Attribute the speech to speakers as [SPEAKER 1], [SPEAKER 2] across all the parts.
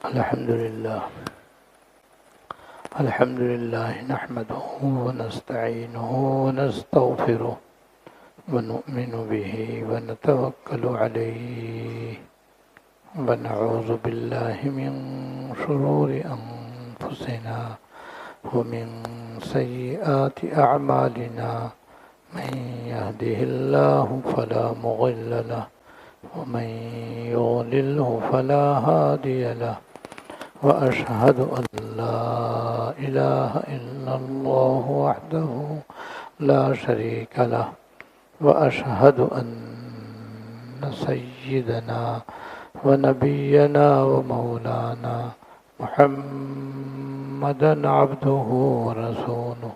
[SPEAKER 1] الحمد لله نحمده ونستعينه ونستغفره ونؤمن به ونتوكل عليه ونعوذ بالله من شرور أنفسنا ومن سيئات أعمالنا من يهده الله فلا مضل له ومن يضلله فلا هادي له وأشهد أن لا إله إلا الله وحده لا شريك له وأشهد أن سيدنا ونبينا ومولانا محمدا عبده ورسوله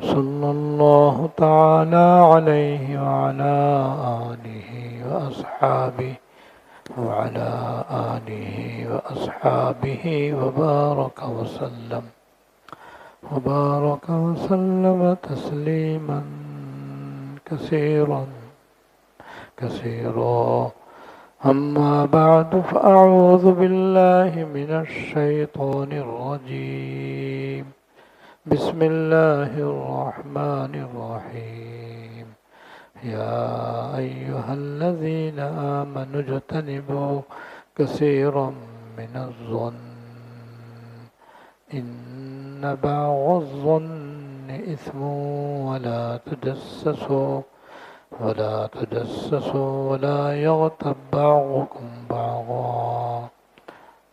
[SPEAKER 1] صلى الله تعالى عليه وعلى آله وأصحابه وبارك وسلم تسليما كثيرا أما بعد فأعوذ بالله من الشيطان الرجيم بسم الله الرحمن الرحيم يا أيها الذين آمنوا اجتنبوا كثيرا من الظن إن بعض الظن إثم ولا تجسسوا ولا يغتب بعضكم بعضا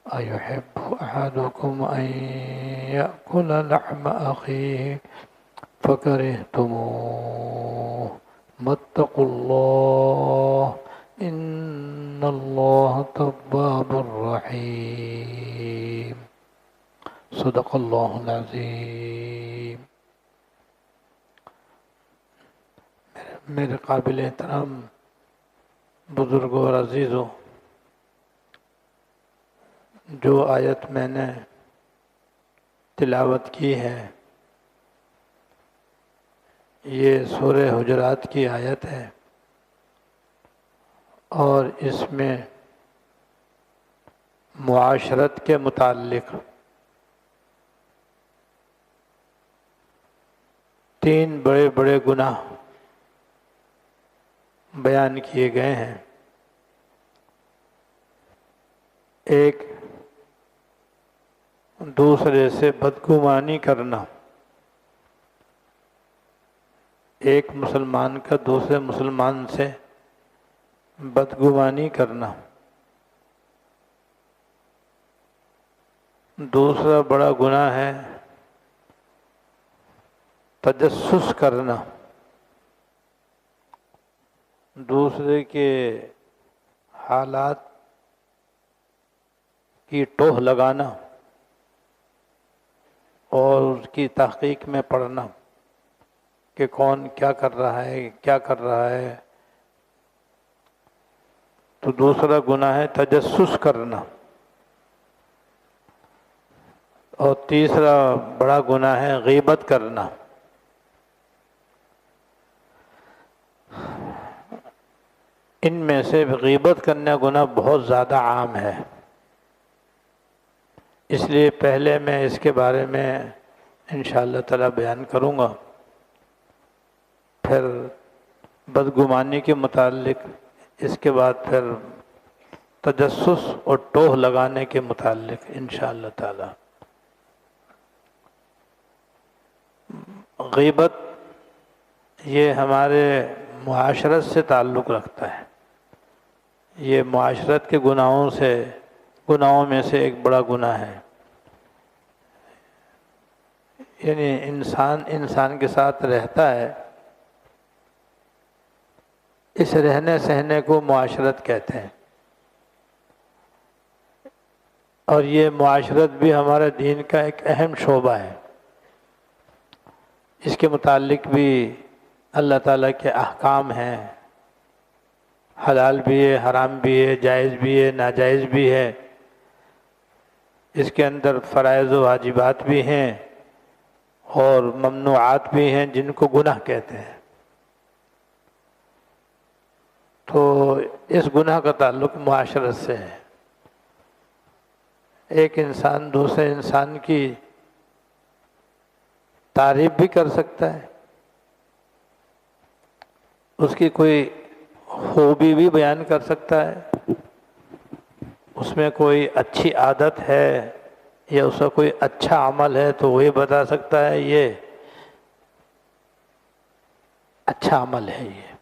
[SPEAKER 1] أيحب أحدكم أن يأكل لحم أخيه فكرهتموه واتقوا الله إن الله تواب رحيم صدق الله العظيم. میرے قابل احترام بزرگوں اور عزیزوں، جو آیت میں نے تلاوت کی ہے یہ سورہ حجرات کی آیت ہے، اور اس میں معاشرت کے متعلق 3 بڑے بڑے گناہ بیان کیے گئے ہیں۔ ایک، دوسرے سے بدگمانی کرنا، ایک مسلمان کا دوسرے مسلمان سے بدگمانی کرنا۔ دوسرا بڑا گناہ ہے تجسس کرنا، دوسرے کے حالات کی ٹوہ لگانا اور اس کی تحقیق میں پڑھنا کہ کون کیا کر رہا ہے۔ تو دوسرا گناہ ہے تجسس کرنا، اور تیسرا بڑا گناہ ہے غیبت کرنا۔ ان میں سے غیبت کرنا گناہ بہت زیادہ عام ہے، اس لیے پہلے میں اس کے بارے میں انشاءاللہ تعالی بیان کروں گا، پھر بدگمانی کے متعلق، اس کے بعد پھر تجسس اور ٹوہ لگانے کے متعلق انشاءاللہ تعالی۔ غیبت یہ ہمارے معاشرت سے تعلق رکھتا ہے، یہ معاشرت کے گناہوں میں سے ایک بڑا گناہ ہے۔ یعنی انسان کے ساتھ رہتا ہے، اس رہنے سہنے کو معاشرت کہتے ہیں، اور یہ معاشرت بھی ہمارے دین کا ایک اہم شعبہ ہے۔ اس کے متعلق بھی اللہ تعالیٰ کے احکام ہیں، حلال بھی ہے، حرام بھی ہے، جائز بھی ہے، ناجائز بھی ہے۔ اس کے اندر فرائض و واجبات بھی ہیں اور ممنوعات بھی ہیں جن کو گناہ کہتے ہیں۔ تو اس گناہ کا تعلق معاشرت سے ہے۔ ایک انسان دوسرے انسان کی تعریف بھی کر سکتا ہے، اس کی کوئی خوبی بھی بیان کر سکتا ہے، اس میں کوئی اچھی عادت ہے یا اس کا کوئی اچھا عمل ہے تو وہ یہ بتا سکتا ہے یہ اچھا عمل ہے، یہ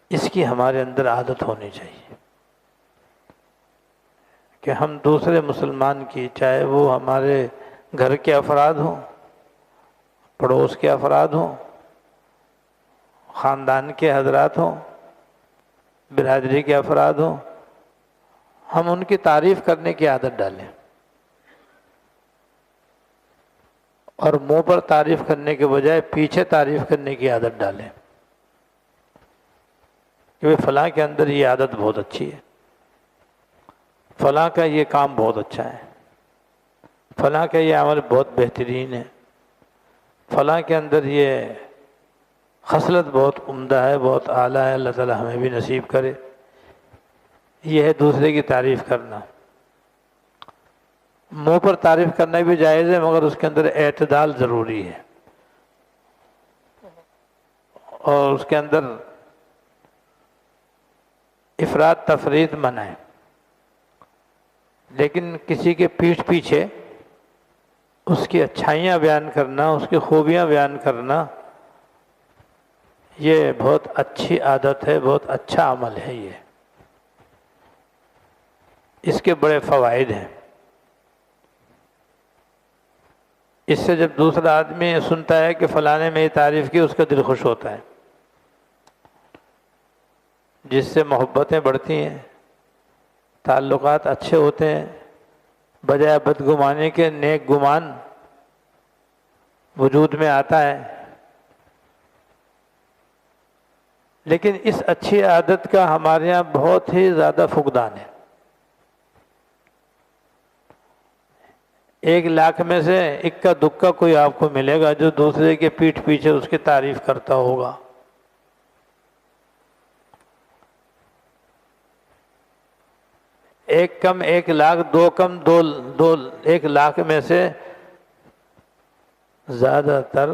[SPEAKER 1] اس کی ہمارے اندر عادت ہونی چاہیے کہ ہم دوسرے مسلمان کی، چاہے وہ ہمارے گھر کے افراد ہوں، پڑوس کے افراد ہوں، خاندان کے حضرات ہوں، برادری کے افراد ہوں، ہم ان کی تعریف کرنے کی عادت ڈالیں اور منہ پر تعریف کرنے کے بجائے پیچھے تعریف کرنے کی عادت ڈالیں کہ فلاں کے اندر یہ عادت بہت اچھی ہے، فلاں کا یہ کام بہت اچھا ہے، فلاں کا یہ عمل بہت بہترین ہے، فلاں کے اندر یہ خصلت بہت عمدہ ہے، بہت اعلیٰ ہے، اللہ تعالی ہمیں بھی نصیب کرے۔ یہ ہے دوسرے کی تعریف کرنا۔ منہ پر تعریف کرنا بھی جائز ہے مگر اس کے اندر اعتدال ضروری ہے اور اس کے اندر افراط تفریط منع ہے، لیکن کسی کے پیٹھ پیچھے اس کی اچھائیاں بیان کرنا، اس کی خوبیاں بیان کرنا، یہ بہت اچھی عادت ہے، بہت اچھا عمل ہے۔ یہ اس کے بڑے فوائد ہیں۔ اس سے جب دوسرا آدمی سنتا ہے کہ فلاں نے میری تعریف کی، اس کا دل خوش ہوتا ہے، جس سے محبتیں بڑھتی ہیں، تعلقات اچھے ہوتے ہیں، بجائے بدگمانی کے نیک گمان وجود میں آتا ہے۔ لیکن اس اچھی عادت کا ہمارے یہاں بہت ہی زیادہ فقدان ہے۔ 1,00,000 میں سے اکا دکا کوئی آپ کو ملے گا جو دوسرے کے پیٹھ پیچھے اس کی تعریف کرتا ہوگا۔ ایک کم 1,00,000، دو کم دو 1,00,000 میں سے زیادہ تر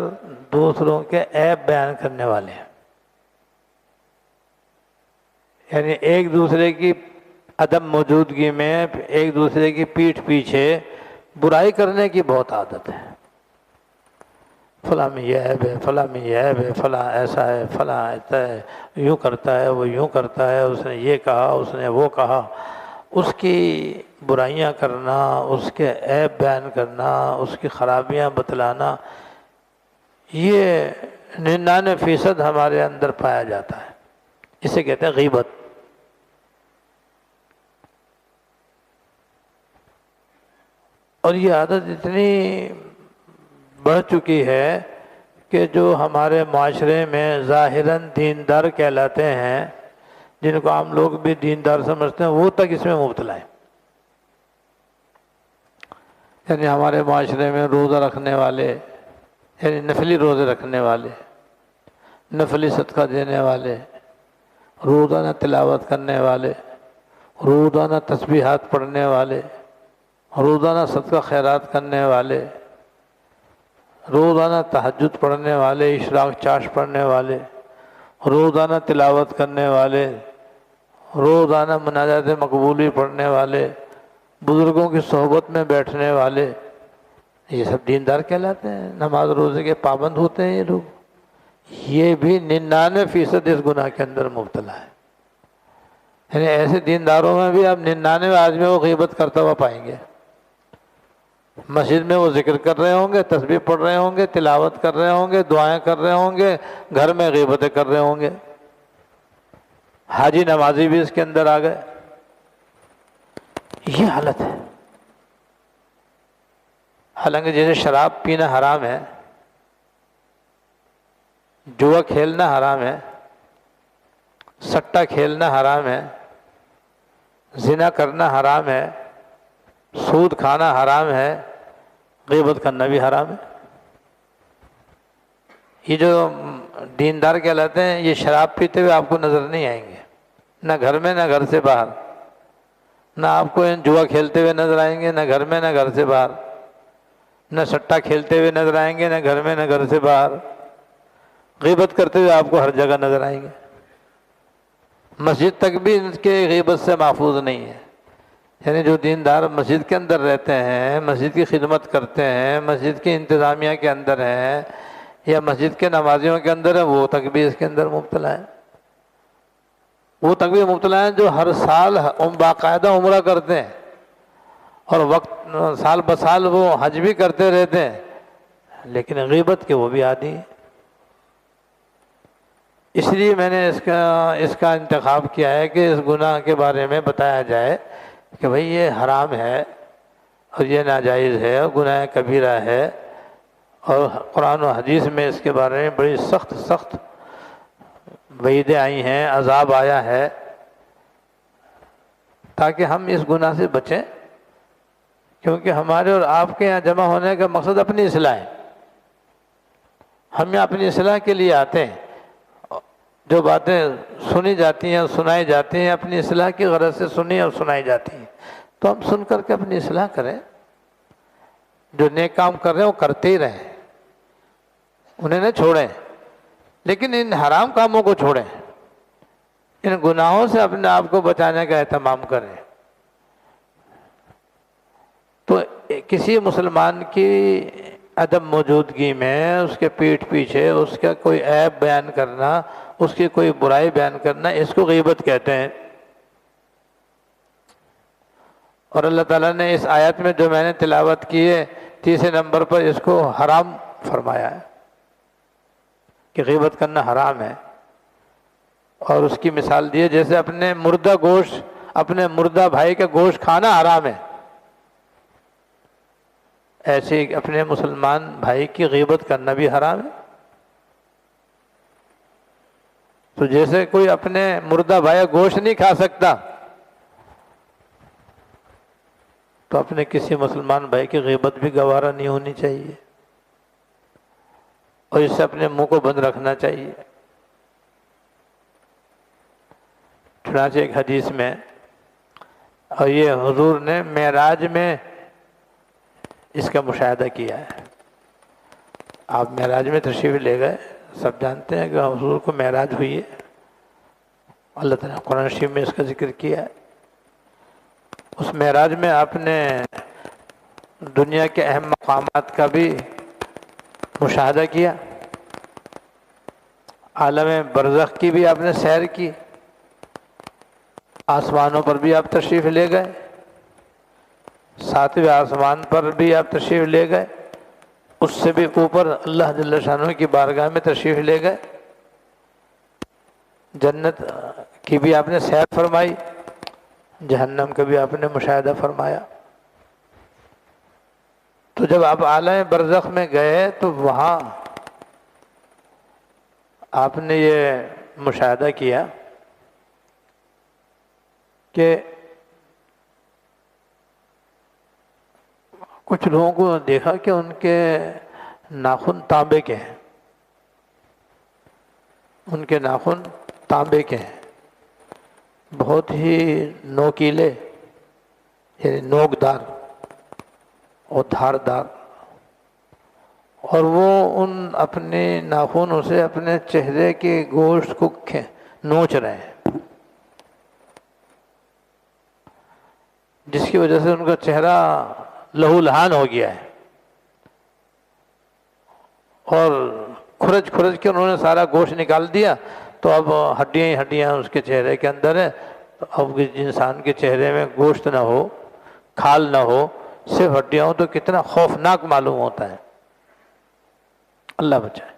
[SPEAKER 1] دوسروں کے عیب بیان کرنے والے ہیں، یعنی ایک دوسرے کی عدم موجودگی میں ایک دوسرے کی پیٹھ پیچھے برائی کرنے کی بہت عادت ہے۔ فلاں میں یہ عیب ہے، فلاں میں یہ عیب ہے، فلاں ایسا ہے، فلاں ایسا ہے، یوں کرتا ہے، وہ یوں کرتا ہے، اس نے یہ کہا، اس نے وہ کہا، اس کی برائیاں کرنا، اس کے عیب بیان کرنا، اس کی خرابیاں بتلانا، یہ 99% ہمارے اندر پایا جاتا ہے۔ اسے کہتے ہیں غیبت۔ اور یہ عادت اتنی بڑھ چکی ہے کہ جو ہمارے معاشرے میں ظاہراً دیندار کہلاتے ہیں، جن کو عام لوگ بھی دیندار سمجھتے ہیں، وہ تک اس میں مبتلا ہے۔ یعنی ہمارے معاشرے میں روزہ رکھنے والے، یعنی نفلی روزے رکھنے والے، نفلی صدقہ دینے والے، روزانہ تلاوت کرنے والے، روزانہ تسبیحات پڑھنے والے، روزانہ صدقہ خیرات کرنے والے، روزانہ تہجد پڑھنے والے، اشراق چاش پڑھنے والے، روزانہ تلاوت کرنے والے، روزانہ مناجات مقبولی پڑھنے والے، بزرگوں کی صحبت میں بیٹھنے والے، یہ سب دیندار کہلاتے ہیں، نماز روزے کے پابند ہوتے ہیں یہ لوگ۔ یہ بھی 99% اس گناہ کے اندر مبتلا ہے۔ یعنی ایسے دینداروں میں بھی آپ 99 آدمی کو غیبت کرتا ہوا پائیں گے۔ مسجد میں وہ ذکر کر رہے ہوں گے، تسبیح پڑھ رہے ہوں گے، تلاوت کر رہے ہوں گے، دعائیں کر رہے ہوں گے، گھر میں غیبتیں کر رہے ہوں گے۔ حاجی نمازی بھی اس کے اندر آ گئے۔ یہ حالت ہے۔ حالانکہ جیسے شراب پینا حرام ہے، جوا کھیلنا حرام ہے، سٹا کھیلنا حرام ہے، زنا کرنا حرام ہے، سود کھانا حرام ہے، غیبت کرنا بھی حرام ہے۔ یہ جو دیندار کہلاتے ہیں، یہ شراب پیتے ہوئے آپ کو نظر نہیں آئیں گے، نہ گھر میں، نہ گھر سے باہر، نہ آپ کو جوا کھیلتے ہوئے نظر آئیں گے، نہ گھر میں نہ گھر سے باہر، نہ سٹا کھیلتے ہوئے نظر آئیں گے، نہ گھر میں نہ گھر سے باہر، غیبت کرتے ہوئے آپ کو ہر جگہ نظر آئیں گے۔ مسجد تک بھی ان کے غیبت سے محفوظ نہیں ہے۔ یعنی جو دیندار مسجد کے اندر رہتے ہیں، مسجد کی خدمت کرتے ہیں، مسجد کی انتظامیہ کے اندر ہیں یا مسجد کے نمازیوں کے اندر ہیں، وہ تک بھی اس کے اندر مبتلا ہیں۔ وہ تک بھی مبتلا ہیں جو ہر سال باقاعدہ عمرہ کرتے ہیں اور وقت سال بسال وہ حج بھی کرتے رہتے ہیں، لیکن غیبت کے وہ بھی عادی ہیں۔ اس لیے میں نے اس کا انتخاب کیا ہے کہ اس گناہ کے بارے میں بتایا جائے کہ بھئی یہ حرام ہے اور یہ ناجائز ہے اور گناہ کبیرہ ہے، اور قرآن و حدیث میں اس کے بارے میں بڑی سخت سخت وعیدیں آئی ہیں، عذاب آیا ہے، تاکہ ہم اس گناہ سے بچیں۔ کیونکہ ہمارے اور آپ کے یہاں جمع ہونے کا مقصد اپنی اصلاح ہے۔ ہم یہاں اپنی اصلاح کے لیے آتے ہیں۔ جو باتیں سنی جاتی ہیں سنائی جاتی ہیں اپنی اصلاح کی غرض سے سنی اور سنائی جاتی ہیں، تو ہم سن کر کے اپنی اصلاح کریں۔ جو نیک کام کر رہے ہیں وہ کرتے ہی رہیں، انہیں نہ چھوڑیں، لیکن ان حرام کاموں کو چھوڑیں، ان گناہوں سے اپنے آپ کو بچانے کا اہتمام کریں۔ تو کسی مسلمان کی عدم موجودگی میں اس کے پیٹھ پیچھے اس کا کوئی عیب بیان کرنا، اس کی کوئی برائی بیان کرنا، اس کو غیبت کہتے ہیں۔ اور اللہ تعالیٰ نے اس آیت میں جو میں نے تلاوت کی ہے 30 نمبر پر اس کو حرام فرمایا ہے کہ غیبت کرنا حرام ہے، اور اس کی مثال دی ہے جیسے اپنے مردہ گوشت، اپنے مردہ بھائی کا گوشت کھانا حرام ہے، ایسے ہی اپنے مسلمان بھائی کی غیبت کرنا بھی حرام ہے۔ تو جیسے کوئی اپنے مردہ بھائی کا گوشت نہیں کھا سکتا، تو اپنے کسی مسلمان بھائی کی غیبت بھی گوارا نہیں ہونی چاہیے، اور اس سے اپنے منہ کو بند رکھنا چاہیے۔ چنانچہ ایک حدیث میں، اور یہ حضور نے معراج میں اس کا مشاہدہ کیا ہے۔ آپ معراج میں تشریف لے گئے، سب جانتے ہیں کہ حضور کو معراج ہوئی ہے، اللہ تعالیٰ نے قرآن شریف میں اس کا ذکر کیا ہے۔ اس معراج میں آپ نے دنیا کے اہم مقامات کا بھی مشاہدہ کیا، عالم برزخ کی بھی آپ نے سیر کی، آسمانوں پر بھی آپ تشریف لے گئے، 7ویں آسمان پر بھی آپ تشریف لے گئے، اس سے بھی اوپر اللہ جل شانہ کی بارگاہ میں تشریف لے گئے، جنت کی بھی آپ نے سیر فرمائی، جہنم کا بھی آپ نے مشاہدہ فرمایا۔ تو جب آپ عالم برزخ میں گئے تو وہاں آپ نے یہ مشاہدہ کیا کہ کچھ لوگوں کو دیکھا کہ ان کے ناخن تانبے کے ہیں، ان کے ناخن تانبے کے ہیں، بہت ہی نوکیلے، یعنی نوکدار اور دھاردار، اور وہ ان اپنے ناخنوں سے اپنے چہرے کے گوشت کو نوچ رہے ہیں، جس کی وجہ سے ان کا چہرہ لہو لہان ہو گیا ہے، اور کھرچ کھرچ کے انہوں نے سارا گوشت نکال دیا، تو اب ہڈیاں ہی ہڈیاں اس کے چہرے کے اندر ہیں۔ تو اب انسان کے چہرے میں گوشت نہ ہو، کھال نہ ہو، صرف ہڈیاں ہوں، تو کتنا خوفناک معلوم ہوتا ہے، اللہ بچائے۔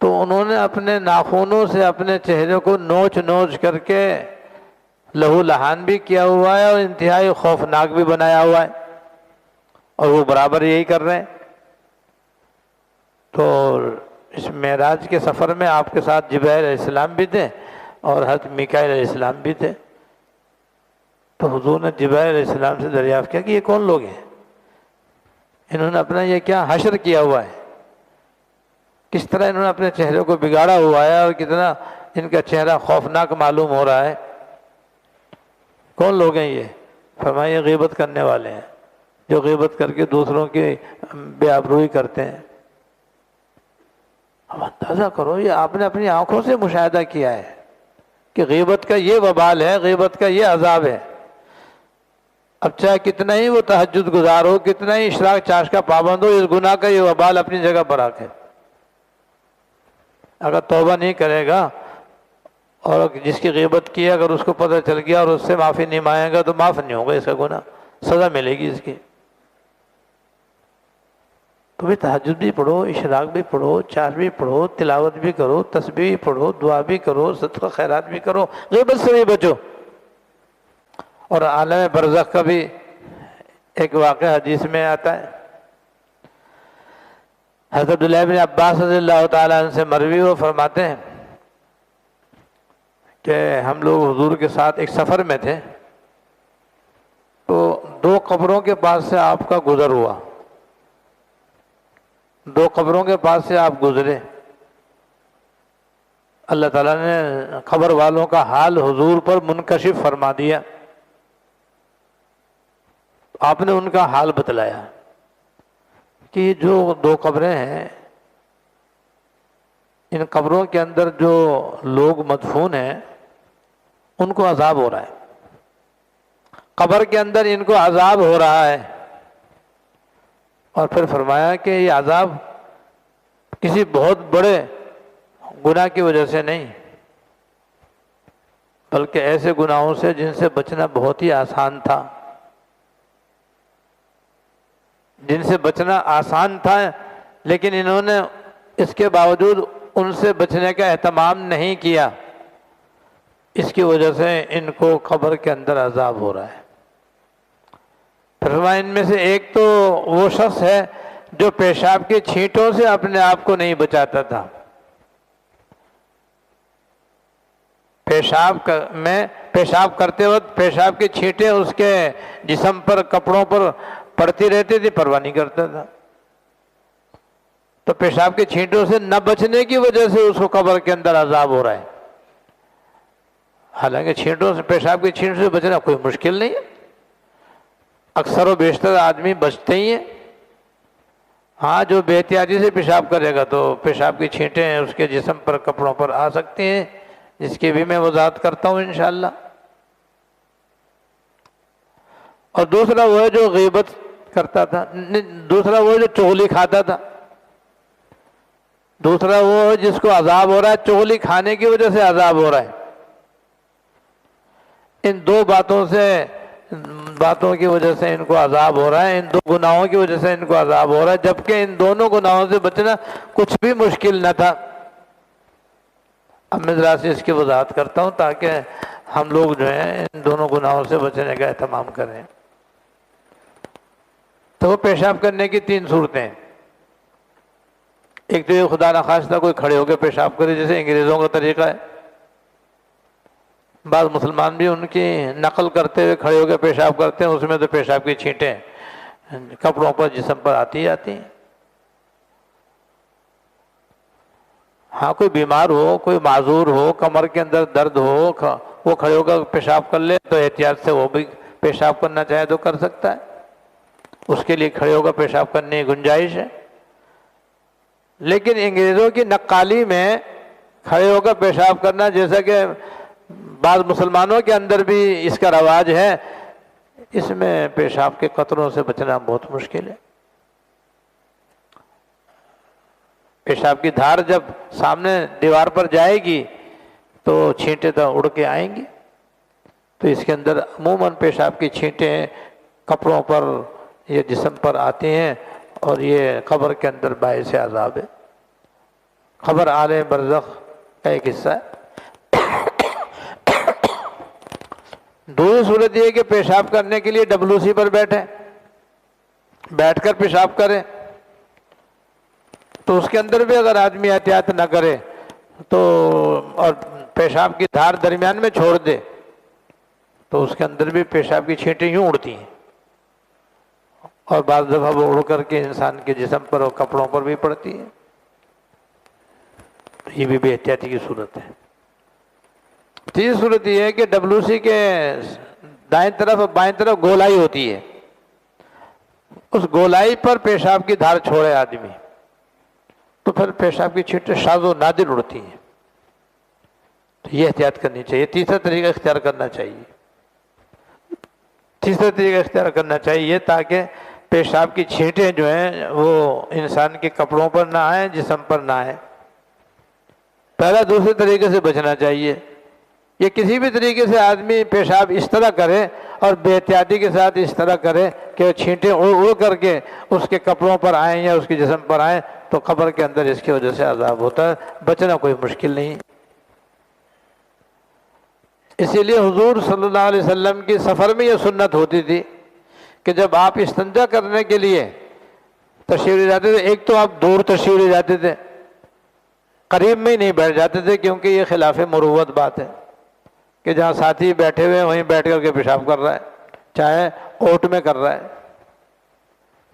[SPEAKER 1] تو انہوں نے اپنے ناخنوں سے اپنے چہرے کو نوچ نوچ کر کے لہو لہان بھی کیا ہوا ہے اور انتہائی خوفناک بھی بنایا ہوا ہے، اور وہ برابر یہی کر رہے ہیں۔ تو اس معراج کے سفر میں آپ کے ساتھ جبرائیل علیہ السلام بھی تھے اور حضرت میکائیل علیہ السلام بھی تھے۔ تو حضور نے جبرائیل علیہ السلام سے دریافت کیا کہ یہ کون لوگ ہیں، انہوں نے اپنا یہ کیا حشر کیا ہوا ہے، کس طرح انہوں نے اپنے چہرے کو بگاڑا ہوا ہے اور کتنا ان کا چہرہ خوفناک معلوم ہو رہا ہے۔ کون لوگ ہیں یہ؟ فرمایا یہ غیبت کرنے والے ہیں، جو غیبت کر کے دوسروں کی بے آبروئی کرتے ہیں۔ اب اندازہ کرو، یہ آپ نے اپنی آنکھوں سے مشاہدہ کیا ہے کہ غیبت کا یہ وبال ہے، غیبت کا یہ عذاب ہے۔ اب چاہے کتنا ہی وہ تہجد گزار ہو، کتنا ہی اشراق چاش کا پابند ہو، اس گناہ کا یہ وبال اپنی جگہ پر آ کے اگر توبہ نہیں کرے گا، اور جس کی غیبت کی اگر اس کو پتہ چل گیا اور اس سے معافی نہیں مانگے گا تو معاف نہیں ہوگا اس کا گناہ، سزا ملے گی اس کی۔ تو بھی تہجد بھی پڑھو، اشراق بھی پڑھو، چاش بھی پڑھو، تلاوت بھی کرو، تسبیح بھی پڑھو، دعا بھی کرو، صدقہ خیرات بھی کرو، غیبت سے بھی بچو۔ اور عالم برزخ کا بھی ایک واقعہ حدیث میں آتا ہے، حضرت عبداللہ بن عباس رضی اللہ تعالیٰ عنہ سے مروی، وہ فرماتے ہیں کہ ہم لوگ حضور کے ساتھ ایک سفر میں تھے، تو 2 قبروں کے پاس سے آپ کا گزر ہوا، 2 قبروں کے پاس سے آپ گزرے۔ اللہ تعالیٰ نے قبر والوں کا حال حضور پر منکشف فرما دیا۔ آپ نے ان کا حال بتلایا کہ یہ جو 2 قبریں ہیں، ان قبروں کے اندر جو لوگ مدفون ہیں ان کو عذاب ہو رہا ہے، قبر کے اندر ان کو عذاب ہو رہا ہے۔ اور پھر فرمایا کہ یہ عذاب کسی بہت بڑے گناہ کی وجہ سے نہیں، بلکہ ایسے گناہوں سے جن سے بچنا بہت ہی آسان تھا، جن سے بچنا آسان تھا، لیکن انہوں نے اس کے باوجود ان سے بچنے کا اہتمام نہیں کیا، اس کی وجہ سے ان کو قبر کے اندر عذاب ہو رہا ہے۔ فرمایا ان میں سے ایک تو وہ شخص ہے جو پیشاب کی چھینٹوں سے اپنے آپ کو نہیں بچاتا تھا، پیشاب کرتے وقت پیشاب کی چھینٹیں اس کے جسم پر، کپڑوں پر پڑتی رہتی تھی، پرواہ نہیں کرتا تھا۔ تو پیشاب کی چھینٹوں سے نہ بچنے کی وجہ سے اس کو قبر کے اندر عذاب ہو رہا ہے۔ حالانکہ چھینٹوں سے، پیشاب کی چھینٹوں سے بچنا کوئی مشکل نہیں ہے، اکثر و بیشتر آدمی بچتے ہی ہیں۔ ہاں، جو بے احتیاطی سے پیشاب کرے گا تو پیشاب کی چھینٹیں اس کے جسم پر، کپڑوں پر آ سکتی ہیں، جس کی بھی میں وضاحت کرتا ہوں انشاءاللہ۔ اور دوسرا وہ ہے جو غیبت کرتا تھا، دوسرا وہ ہے جو چغلی کھاتا تھا، دوسرا وہ ہے جس کو عذاب ہو رہا ہے، چغلی کھانے کی وجہ سے عذاب ہو رہا ہے۔ ان 2 باتوں کی وجہ سے ان کو عذاب ہو رہا ہے، ان 2 گناہوں کی وجہ سے ان کو عذاب ہو رہا ہے، جبکہ ان دونوں گناہوں سے بچنا کچھ بھی مشکل نہ تھا۔ اب میں ذرا سے اس کی وضاحت کرتا ہوں تاکہ ہم لوگ جو ہیں ان دونوں گناہوں سے بچنے کا اہتمام کریں۔ تو وہ پیشاب کرنے کی 3 صورتیں ہیں۔ ایک تو یہ خدا نخواستہ کوئی کھڑے ہو کے پیشاب کرے، جیسے انگریزوں کا طریقہ ہے، بعض مسلمان بھی ان کی نقل کرتے ہوئے کھڑے ہو کے پیشاب کرتے ہیں، اس میں تو پیشاب کی چھینٹیں کپڑوں پر، جسم پر آتی ہی آتی ہیں۔ ہاں، کوئی بیمار ہو، کوئی معذور ہو، کمر کے اندر درد ہو، وہ کھڑے ہو کر پیشاب کر لے تو احتیاط سے وہ بھی پیشاب کرنا چاہے تو کر سکتا ہے، اس کے لیے کھڑے ہو کر پیشاب کرنے کی گنجائش ہے۔ لیکن انگریزوں کی نقالی میں کھڑے ہو کر پیشاب کرنا، جیسا کہ بعض مسلمانوں کے اندر بھی اس کا رواج ہے، اس میں پیشاب کے قطروں سے بچنا بہت مشکل ہے۔ پیشاب کی دھار جب سامنے دیوار پر جائے گی تو چھینٹیں تو اڑ کے آئیں گی، تو اس کے اندر عموماً پیشاب کی چھینٹیں کپڑوں پر یا جسم پر آتی ہیں، اور یہ قبر کے اندر باعث عذاب ہے۔ قبر عالم برزخ کا ایک حصہ ہے۔ دوسری صورت یہ ہے کہ پیشاب کرنے کے لیے WC پر بیٹھ کر پیشاب کرے، تو اس کے اندر بھی اگر آدمی احتیاط نہ کرے تو، اور پیشاب کی دھار درمیان میں چھوڑ دے تو اس کے اندر بھی پیشاب کی چھینٹیں یوں اڑتی ہیں، اور بعض دفعہ وہ اڑ کر کے انسان کے جسم پر اور کپڑوں پر بھی پڑتی ہے۔ یہ بھی بے احتیاطی کی صورت ہے۔ تیسری صورت یہ ہے کہ WC کے دائیں طرف اور بائیں طرف گولائی ہوتی ہے، اس گولائی پر پیشاب کی دھار چھوڑے آدمی تو پھر پیشاب کی چھینٹیں شاذ و نادر اڑتی ہیں، تو یہ احتیاط کرنی چاہیے۔ تیسرا طریقہ اختیار کرنا چاہیے، تیسرا طریقہ اختیار کرنا چاہیے تاکہ پیشاب کی چھینٹیں جو ہیں وہ انسان کے کپڑوں پر نہ آئیں، جسم پر نہ آئیں۔ پہلا دوسرے طریقے سے بچنا چاہیے، یہ کسی بھی طریقے سے آدمی پیشاب اس طرح کرے اور بے احتیاطی کے ساتھ اس طرح کرے کہ وہ چھینٹیں اڑ اڑ کر کے اس کے کپڑوں پر آئیں یا اس کے جسم پر آئیں تو قبر کے اندر اس کی وجہ سے عذاب ہوتا ہے، بچنا کوئی مشکل نہیں۔ اسی لیے حضور صلی اللہ علیہ وسلم کی سفر میں یہ سنت ہوتی تھی کہ جب آپ استنجا کرنے کے لیے تشریف لے جاتے تھے، ایک تو آپ دور تشریف لے جاتے تھے، قریب میں ہی نہیں بیٹھ جاتے تھے، کیونکہ یہ خلاف مروت بات ہے کہ جہاں ساتھی بیٹھے ہوئے ہیں وہیں بیٹھ کر کے پیشاب کر رہا ہے، چاہے اوٹ میں کر رہا ہے،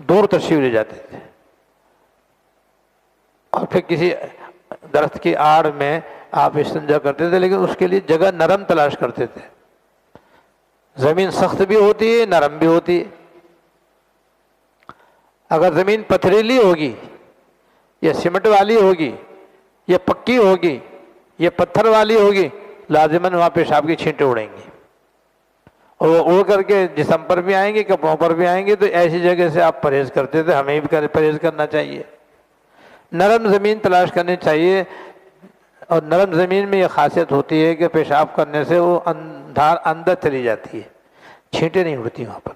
[SPEAKER 1] دور تشریف لے جاتے تھے اور پھر کسی درخت کی آڑ میں آپ استنجا کرتے تھے، لیکن اس کے لیے جگہ نرم تلاش کرتے تھے۔ زمین سخت بھی ہوتی ہے، نرم بھی ہوتی ہے۔ اگر زمین پتھریلی ہوگی یا سیمنٹ والی ہوگی یا پکی ہوگی یا پتھر والی ہوگی، لازماً وہاں پیشاب کی چھینٹیں اڑیں گی اور وہ اڑ کر کے جسم پر بھی آئیں گے، کپڑوں پر بھی آئیں گے۔ تو ایسی جگہ سے آپ پرہیز کرتے تھے، ہمیں بھی پرہیز کرنا چاہیے، نرم زمین تلاش کرنی چاہیے۔ اور نرم زمین میں یہ خاصیت ہوتی ہے کہ پیشاب کرنے سے وہ دھار اندر چلی جاتی ہے، چھینٹیں نہیں اڑتی وہاں پر،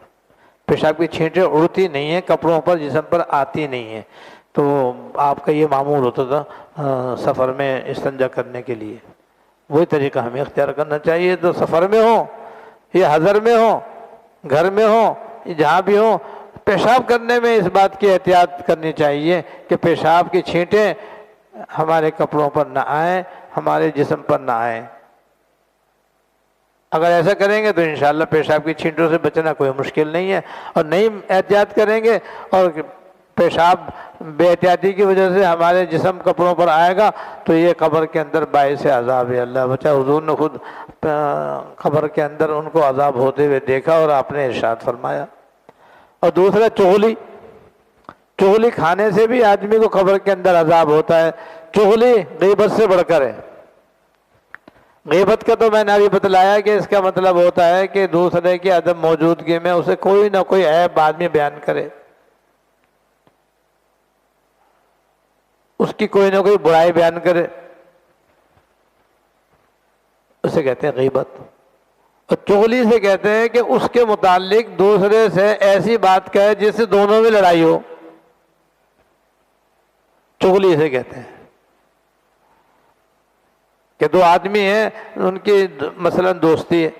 [SPEAKER 1] پیشاب کی چھینٹیں اڑتی نہیں ہیں، کپڑوں پر جسم پر آتی نہیں ہیں۔ تو آپ کا یہ معمول ہوتا تھا سفر میں استنجا کرنے کے لیے، وہی طریقہ ہمیں اختیار کرنا چاہیے۔ تو سفر میں ہو یا حضر میں ہو، گھر میں ہو، جہاں بھی ہو، پیشاب کرنے میں اس بات کی احتیاط کرنی چاہیے کہ پیشاب کی چھینٹیں ہمارے کپڑوں پر نہ آئیں، ہمارے جسم پر نہ آئیں۔ اگر ایسا کریں گے تو انشاءاللہ پیشاب کی چھینٹوں سے بچنا کوئی مشکل نہیں ہے، اور نہیں احتیاط کریں گے اور پیشاب بے احتیاطی کی وجہ سے ہمارے جسم کپڑوں پر آئے گا تو یہ قبر کے اندر باعث عذاب ہے۔ اللہ بچا، حضور نے خود قبر کے اندر ان کو عذاب ہوتے ہوئے دیکھا اور آپ نے ارشاد فرمایا۔ اور دوسرا چغلی، چغلی کھانے سے بھی آدمی کو قبر کے اندر عذاب ہوتا ہے۔ چغلی غیبت سے بڑھ کر ہے۔ غیبت کا تو میں نے ابھی بتلایا کہ اس کا مطلب ہوتا ہے کہ دوسرے کی عدم موجودگی میں اسے کوئی نہ کوئی عیب آدمی بیان کرے، اس کی کوئی نہ کوئی برائی بیان کرے، اسے کہتے ہیں غیبت۔ اور چغلی سے کہتے ہیں کہ اس کے متعلق دوسرے سے ایسی بات کہے جس سے دونوں میں لڑائی ہو، چغلی سے کہتے ہیں۔ کہ دو آدمی ہیں، ان کی مثلا دوستی ہے،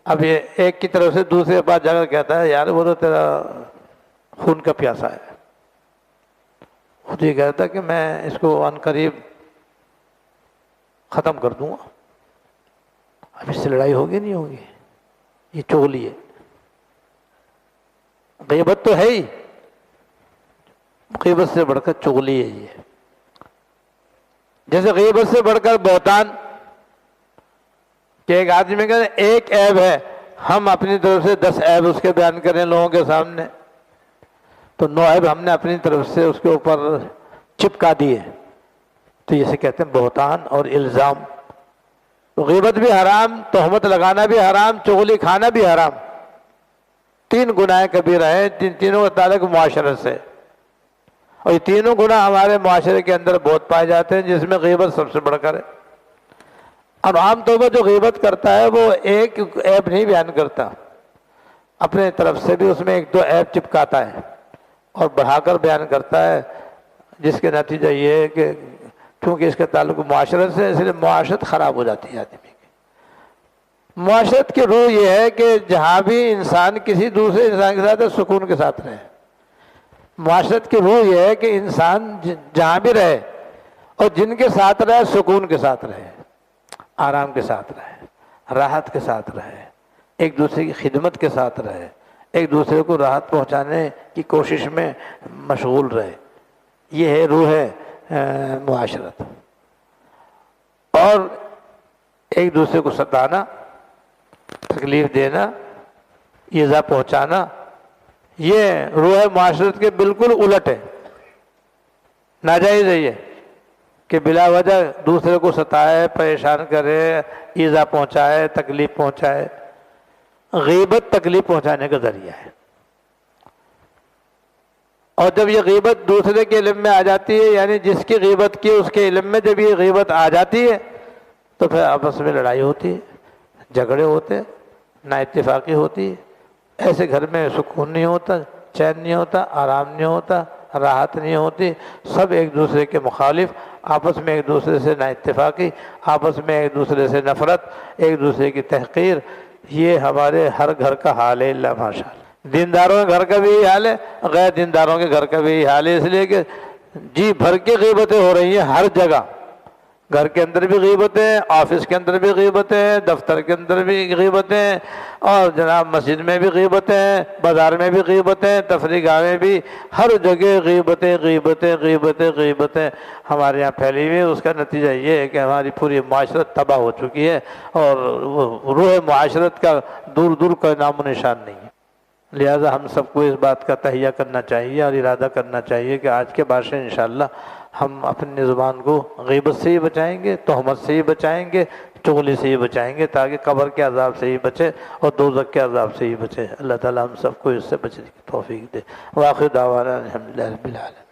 [SPEAKER 1] اب یہ ایک کی طرف سے دوسرے کے پاس جا کر کہتا ہے یار وہ تو تیرا خون کا پیاسا ہے، خود یہ کہتا ہے کہ میں اس کو عن قریب ختم کر دوں گا، اب اس سے لڑائی ہوگی نہیں ہوگی، یہ چغلی ہے۔ غیبت تو ہے ہی، غیبت سے بڑھ کر چغلی ہے یہ۔ جیسے غیبت سے بڑھ کر بہتان، کہ ایک آدمی کا ایک عیب ہے، ہم اپنی طرف سے 10 عیب اس کے بیان کریں لوگوں کے سامنے، تو 9 عیب ہم نے اپنی طرف سے اس کے اوپر چپکا دیے، تو اسے کہتے ہیں بہتان اور الزام۔ تو غیبت بھی حرام، تہمت لگانا بھی حرام، چغلی کھانا بھی حرام، 3 گناہ کبیرہ ہیں، تینوں کا تعلق معاشرت سے، اور یہ تینوں گناہ ہمارے معاشرے کے اندر بہت پائے جاتے ہیں، جس میں غیبت سب سے بڑھ کر ہے۔ اور عام طور پر جو غیبت کرتا ہے وہ ایک عیب نہیں بیان کرتا، اپنے طرف سے بھی اس میں 1-2 عیب چپکاتا ہے اور بڑھا کر بیان کرتا ہے، جس کے نتیجہ یہ ہے کہ کیونکہ اس کا تعلق معاشرت سے، اس لیے معاشرت خراب ہو جاتی ہے آدمی کی۔ معاشرت کی روح یہ ہے کہ جہاں بھی انسان کسی دوسرے انسان کے ساتھ سکون کے ساتھ رہے۔ معاشرت کی روح یہ ہے کہ انسان جہاں بھی رہے اور جن کے ساتھ رہے سکون کے ساتھ رہے، آرام کے ساتھ رہے، راحت کے ساتھ رہے، ایک دوسرے کی خدمت کے ساتھ رہے، ایک دوسرے کو راحت پہنچانے کی کوشش میں مشغول رہے۔ یہ ہے روح معاشرت۔ اور ایک دوسرے کو ستانا، تکلیف دینا، ایذا پہنچانا، یہ روح معاشرت کے بالکل الٹ ہے، ناجائز ہے یہ کہ بلا وجہ دوسرے کو ستائے، پریشان کرے، ایذا پہنچائے، تکلیف پہنچائے۔ غیبت تکلیف پہنچانے کا ذریعہ ہے، اور جب یہ غیبت دوسرے کے علم میں آ جاتی ہے، یعنی جس کی غیبت کی اس کے علم میں جب یہ غیبت آ جاتی ہے تو پھر آپس میں لڑائی ہوتی ہے، جھگڑے ہوتے، نا اتفاقی ہوتی ہے، ایسے گھر میں سکون نہیں ہوتا، چین نہیں ہوتا، آرام نہیں ہوتا، راحت نہیں ہوتی، سب ایک دوسرے کے مخالف، آپس میں ایک دوسرے سے نا اتفاقی، آپس میں ایک دوسرے سے نفرت، ایک دوسرے کی تحقیر۔ یہ ہمارے ہر گھر کا حال ہے اللہ ماشاء اللہ۔ دینداروں کے گھر کا بھی یہی حال ہے، غیر دینداروں کے گھر کا بھی یہی حال ہے، اس لیے کہ جی بھر کے غیبتیں ہو رہی ہیں ہر جگہ، گھر کے اندر بھی غیبتیں، آفس کے اندر بھی غیبتیں، دفتر کے اندر بھی غیبتیں، اور جناب مسجد میں بھی غیبتیں، بازار میں بھی غیبتیں، تفریح گاہ میں بھی، ہر جگہ غیبتیں غیبتیں غیبتیں غیبتیں ہمارے یہاں پھیلی ہوئی ہے۔ اس کا نتیجہ یہ ہے کہ ہماری پوری معاشرت تباہ ہو چکی ہے، اور روح معاشرت کا دور دور کوئی نام و نشان نہیں ہے۔ لہذا ہم سب کو اس بات کا تہیہ کرنا چاہیے اور ارادہ کرنا چاہیے کہ آج کے بعد سے انشاءاللہ ہم اپنی زبان کو غیبت سے ہی بچائیں گے، تہمت سے ہی بچائیں گے، چغلی سے ہی بچائیں گے، تاکہ قبر کے عذاب سے ہی بچے اور دوزخ کے عذاب سے ہی بچے۔ اللہ تعالی ہم سب کو اس سے بچنے کی توفیق دے۔ وآخر دعوانا الحمدللہ رب العالمین۔